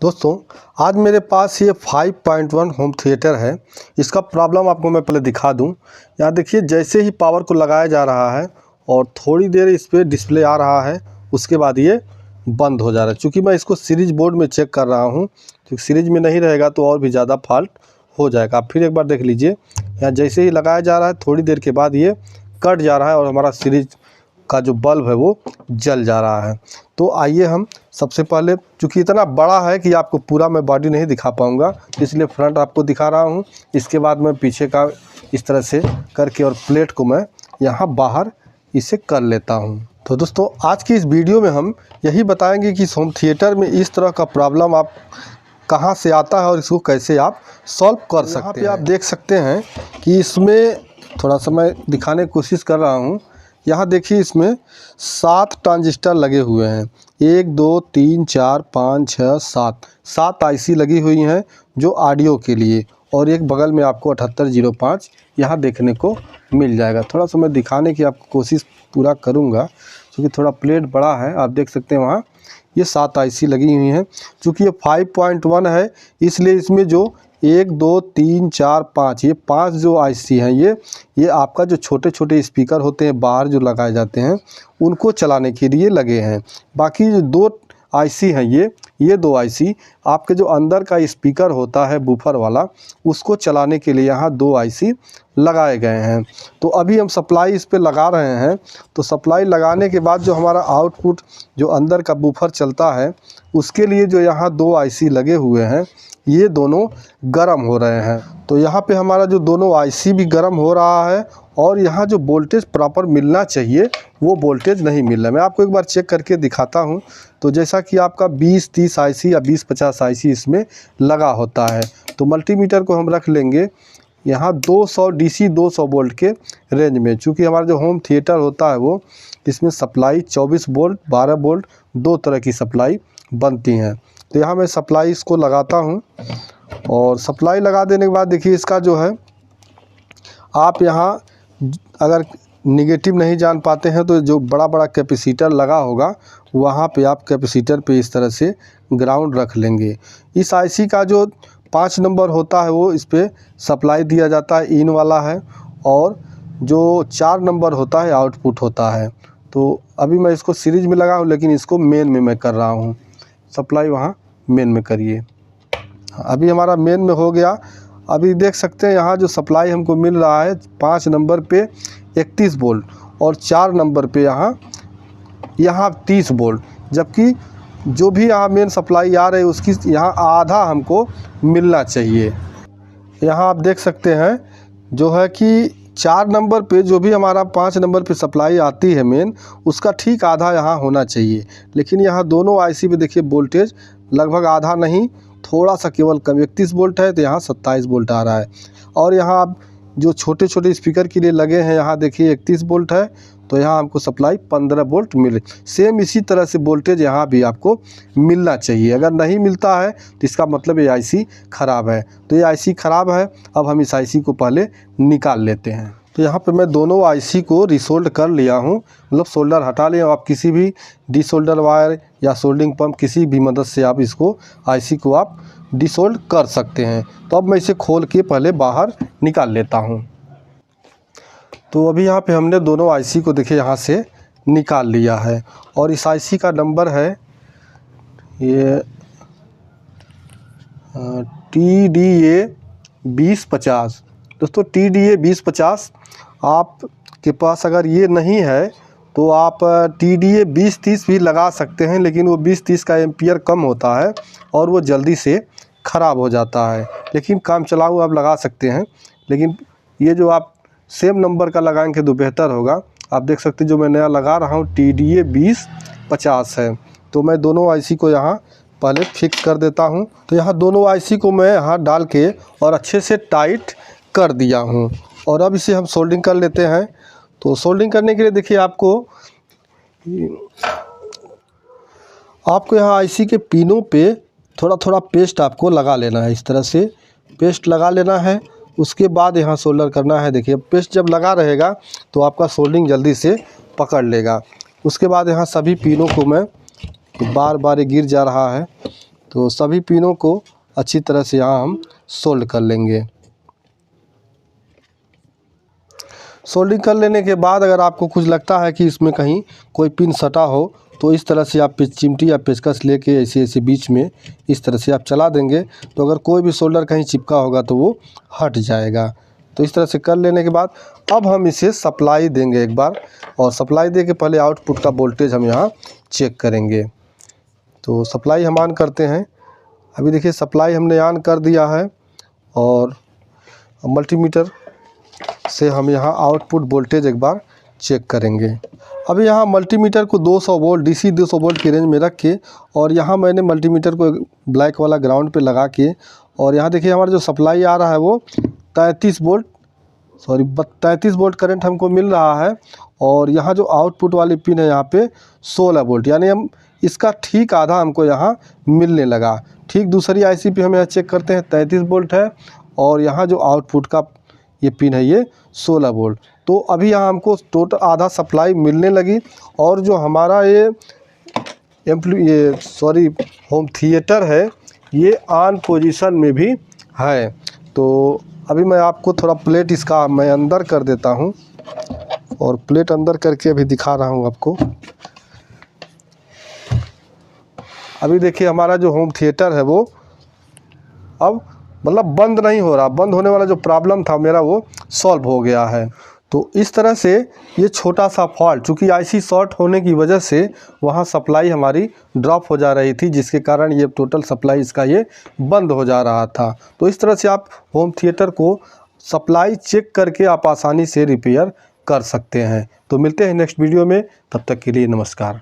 दोस्तों, आज मेरे पास ये 5.1 होम थिएटर है। इसका प्रॉब्लम आपको मैं पहले दिखा दूं। यहाँ देखिए, जैसे ही पावर को लगाया जा रहा है और थोड़ी देर इस पर डिस्प्ले आ रहा है, उसके बाद ये बंद हो जा रहा है। चूँकि मैं इसको सीरीज बोर्ड में चेक कर रहा हूँ, तो सीरीज में नहीं रहेगा तो और भी ज़्यादा फॉल्ट हो जाएगा। आप फिर एक बार देख लीजिए, यहाँ जैसे ही लगाया जा रहा है थोड़ी देर के बाद ये कट जा रहा है और हमारा सीरीज का जो बल्ब है वो जल जा रहा है। तो आइए हम सबसे पहले, चूँकि इतना बड़ा है कि आपको पूरा मैं बॉडी नहीं दिखा पाऊँगा, इसलिए फ्रंट आपको दिखा रहा हूँ। इसके बाद मैं पीछे का इस तरह से करके और प्लेट को मैं यहाँ बाहर इसे कर लेता हूँ। तो दोस्तों, आज की इस वीडियो में हम यही बताएंगे कि होम थिएटर में इस तरह का प्रॉब्लम आप कहाँ से आता है और इसको कैसे आप सॉल्व कर सकते हैं। आप देख सकते हैं कि इसमें थोड़ा सा मैं दिखाने की कोशिश कर रहा हूँ। यहाँ देखिए, इसमें 7 ट्रांजिस्टर लगे हुए हैं। 1 2 3 4 5 6 7 आईसी लगी हुई हैं जो ऑडियो के लिए, और एक बगल में आपको 7805 यहाँ देखने को मिल जाएगा। थोड़ा सा मैं दिखाने की आपको कोशिश पूरा करूँगा, क्योंकि थोड़ा प्लेट बड़ा है। आप देख सकते हैं वहाँ ये 7 आईसी लगी हुई हैं। चूँकि ये 5.1 है, इसलिए इसमें जो 1 2 3 4 5 ये 5 जो आईसी हैं, ये आपका जो छोटे छोटे स्पीकर होते हैं बाहर जो लगाए जाते हैं, उनको चलाने के लिए लगे हैं। बाकी जो 2 आईसी हैं, ये 2 आईसी आपके जो अंदर का स्पीकर होता है बूफर वाला, उसको चलाने के लिए यहाँ 2 आईसी लगाए गए हैं। तो अभी हम सप्लाई इस पे लगा रहे हैं। तो सप्लाई लगाने के बाद जो हमारा आउटपुट जो अंदर का बूफर चलता है, उसके लिए जो यहाँ 2 आईसी लगे हुए हैं, ये दोनों गर्म हो रहे हैं। तो यहाँ पे हमारा जो दोनों आईसी भी गर्म हो रहा है, और यहाँ जो वोल्टेज प्रॉपर मिलना चाहिए वो वोल्टेज नहीं मिल रहा है। मैं आपको एक बार चेक करके दिखाता हूँ। तो जैसा कि आपका 20-30 आईसी या 20-50 आईसी इसमें लगा होता है, तो मल्टीमीटर को हम रख लेंगे यहाँ 200 डीसी 200 वोल्ट के रेंज में। चूँकि हमारा जो होम थिएटर होता है वो, इसमें सप्लाई 24 वोल्ट 12 वोल्ट 2 तरह की सप्लाई बनती हैं। तो यहाँ मैं सप्लाई इसको लगाता हूँ, और सप्लाई लगा देने के बाद देखिए, इसका जो है आप यहाँ अगर निगेटिव नहीं जान पाते हैं तो जो बड़ा बड़ा कैपेसिटर लगा होगा, वहाँ पे आप कैपेसिटर पे इस तरह से ग्राउंड रख लेंगे। इस आईसी का जो 5 नंबर होता है वो इस पे सप्लाई दिया जाता है, इन वाला है, और जो 4 नंबर होता है आउटपुट होता है। तो अभी मैं इसको सीरीज में लगा हूँ, लेकिन इसको मेन में मैं कर रहा हूँ। सप्लाई वहाँ मेन में करिए। अभी हमारा मेन में हो गया। अभी देख सकते हैं यहाँ जो सप्लाई हमको मिल रहा है 5 नंबर पे 31 वोल्ट, और 4 नंबर पे यहाँ 30 वोल्ट, जबकि जो भी यहाँ मेन सप्लाई आ रही है उसकी यहाँ आधा हमको मिलना चाहिए। यहाँ आप देख सकते हैं जो है कि 4 नंबर पे जो भी हमारा 5 नंबर पे सप्लाई आती है मेन, उसका ठीक आधा यहाँ होना चाहिए। लेकिन यहाँ दोनों आईसी पे देखिए वोल्टेज लगभग आधा नहीं, थोड़ा सा केवल कम 31 वोल्ट है, तो यहाँ 27 वोल्ट आ रहा है। और यहाँ आप जो छोटे छोटे स्पीकर के लिए लगे हैं, यहाँ देखिए 31 वोल्ट है, तो यहाँ हमको सप्लाई 15 वोल्ट मिले। सेम इसी तरह से वोल्टेज यहाँ भी आपको मिलना चाहिए। अगर नहीं मिलता है तो इसका मतलब ये आईसी ख़राब है। तो ये आईसी ख़राब है। अब हम इस आईसी को पहले निकाल लेते हैं। तो यहाँ पे मैं दोनों आईसी को रिसोल्ड कर लिया हूँ, मतलब सोल्डर हटा लिया। आप किसी भी डिसोल्डर वायर या सोल्डिंग पंप किसी भी मदद से आप इसको आईसी को आप डिसोल्ड कर सकते हैं। तो अब मैं इसे खोल के पहले बाहर निकाल लेता हूँ। तो अभी यहाँ पे हमने दोनों आईसी को देखिए यहाँ से निकाल लिया है, और इस आईसी का नंबर है ये TDA 2050। दोस्तों, TDA 2050 आपके पास अगर ये नहीं है तो आप TDA 2030 भी लगा सकते हैं, लेकिन वो 2030 का एम्पियर कम होता है और वो जल्दी से ख़राब हो जाता है। लेकिन काम चलाऊ आप लगा सकते हैं, लेकिन ये जो आप सेम नंबर का लगाएंगे तो बेहतर होगा। आप देख सकते हैं जो मैं नया लगा रहा हूँ TDA 2050 है। तो मैं दोनों आईसी को यहाँ पहले फिक्स कर देता हूँ। तो यहाँ दोनों आईसी को मैं यहाँ डाल के और अच्छे से टाइट कर दिया हूँ, और अब इसे हम सोल्डिंग कर लेते हैं। तो सोल्डिंग करने के लिए देखिए आपको यहाँ आईसी के पिनों पे थोड़ा थोड़ा पेस्ट आपको लगा लेना है। इस तरह से पेस्ट लगा लेना है, उसके बाद यहाँ सोल्डर करना है। देखिए, पेस्ट जब लगा रहेगा तो आपका सोल्डिंग जल्दी से पकड़ लेगा। उसके बाद यहाँ सभी पिनों को मैं बार बार गिर जा रहा है, तो सभी पिनों को अच्छी तरह से यहाँ हम सोल्ड कर लेंगे। सोल्डिंग कर लेने के बाद अगर आपको कुछ लगता है कि इसमें कहीं कोई पिन सटा हो तो इस तरह से आप चिमटी या पेचकस लेके ऐसे बीच में इस तरह से आप चला देंगे, तो अगर कोई भी सोल्डर कहीं चिपका होगा तो वो हट जाएगा। तो इस तरह से कर लेने के बाद अब हम इसे सप्लाई देंगे एक बार, और सप्लाई दे के पहले आउटपुट का वोल्टेज हम यहाँ चेक करेंगे। तो सप्लाई हम ऑन करते हैं। अभी देखिए सप्लाई हमने ऑन कर दिया है और मल्टीमीटर से हम यहाँ आउटपुट वोल्टेज एक बार चेक करेंगे। अभी यहाँ मल्टीमीटर को 200 वोल्ट डीसी 200 वोल्ट की रेंज में रख के, और यहाँ मैंने मल्टीमीटर को ब्लैक वाला ग्राउंड पे लगा के, और यहाँ देखिए हमारा जो सप्लाई आ रहा है वो 33 वोल्ट करंट हमको मिल रहा है। और यहाँ जो आउटपुट वाली पिन है यहाँ पे 16 वोल्ट, यानी हम इसका ठीक आधा हमको यहाँ मिलने लगा। ठीक दूसरी आईसी पे हम यहाँ चेक करते हैं 33 वोल्ट है, और यहाँ जो आउटपुट का ये पिन है ये 16 वोल्ट। तो अभी यहाँ हमको टोटल आधा सप्लाई मिलने लगी। और जो हमारा ये होम थिएटर है ये ऑन पोजीशन में भी है। तो अभी मैं आपको थोड़ा प्लेट इसका मैं अंदर कर देता हूँ, और प्लेट अंदर करके अभी दिखा रहा हूँ आपको। अभी देखिए हमारा जो होम थिएटर है वो अब मतलब बंद नहीं हो रहा, बंद होने वाला जो प्रॉब्लम था मेरा वो सॉल्व हो गया है। तो इस तरह से ये छोटा सा फॉल्ट, चूँकि आईसी शॉर्ट होने की वजह से वहाँ सप्लाई हमारी ड्रॉप हो जा रही थी, जिसके कारण ये टोटल सप्लाई इसका ये बंद हो जा रहा था। तो इस तरह से आप होम थिएटर को सप्लाई चेक करके आप आसानी से रिपेयर कर सकते हैं। तो मिलते हैं नेक्स्ट वीडियो में, तब तक के लिए नमस्कार।